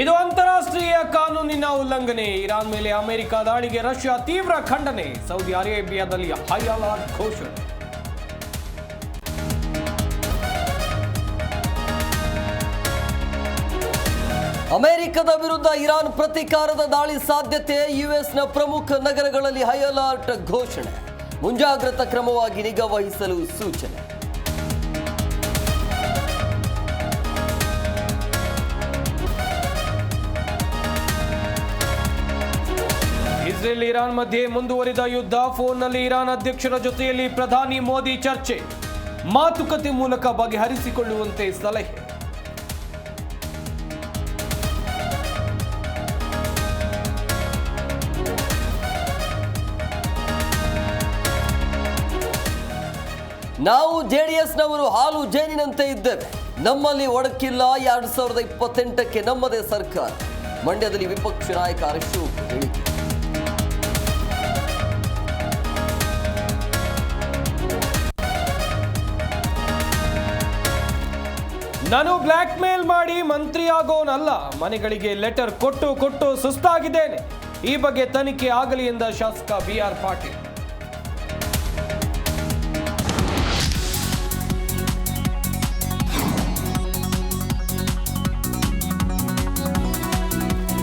ಇದು ಅಂತಾರಾಷ್ಟ್ರೀಯ ಕಾನೂನಿನ ಉಲ್ಲಂಘನೆ. ಇರಾನ್ ಮೇಲೆ ಅಮೆರಿಕ ದಾಳಿಗೆ ರಷ್ಯಾ ತೀವ್ರ ಖಂಡನೆ. ಸೌದಿ ಅರೇಬಿಯಾದಲ್ಲಿ ಹೈ ಅಲರ್ಟ್ ಘೋಷಣೆ. ಅಮೆರಿಕದ ವಿರುದ್ಧ ಇರಾನ್ ಪ್ರತೀಕಾರದ ದಾಳಿ ಸಾಧ್ಯತೆ. ಯುಎಸ್ನ ಪ್ರಮುಖ ನಗರಗಳಲ್ಲಿ ಹೈ ಅಲರ್ಟ್ ಘೋಷಣೆ. ಮುಂಜಾಗ್ರತಾ ಕ್ರಮವಾಗಿ ನಿಗಾ ವಹಿಸಲು ಸೂಚನೆ. ಇಸ್ರೇಲ್ ಇರಾನ್ ಮಧ್ಯೆ ಮುಂದುವರಿದ ಯುದ್ಧ. ಫೋನ್ನಲ್ಲಿ ಇರಾನ್ ಅಧ್ಯಕ್ಷರ ಜೊತೆಯಲ್ಲಿ ಪ್ರಧಾನಿ ಮೋದಿ ಚರ್ಚೆ. ಮಾತುಕತೆ ಮೂಲಕ ಬಗೆಹರಿಸಿಕೊಳ್ಳುವಂತೆ ಸಲಹೆ. ನಾವು ಜೆಡಿಎಸ್ನವರು ಹಾಲು ಜೇನಿನಂತೆ ಇದ್ದೇವೆ. ನಮ್ಮಲ್ಲಿ ಒಡಕಿಲ್ಲ. 2028ಕ್ಕೆ ನಮ್ಮದೇ ಸರ್ಕಾರ. ಮಂಡ್ಯದಲ್ಲಿ ವಿಪಕ್ಷ ನಾಯಕ ಅಶೋಕ್ ಹೇಳಿಕೆ. ನಾನು ಬ್ಲ್ಯಾಕ್ ಮೇಲ್ ಮಾಡಿ ಮಂತ್ರಿ ಆಗೋನಲ್ಲ. ಮನೆಗಳಿಗೆ ಲೆಟರ್ ಕೊಟ್ಟು ಸುಸ್ತಾಗಿದ್ದೇನೆ. ಈ ಬಗ್ಗೆ ತನಿಖೆ ಆಗಲಿ ಎಂದ ಶಾಸಕ BR ಪಾಟೀಲ್.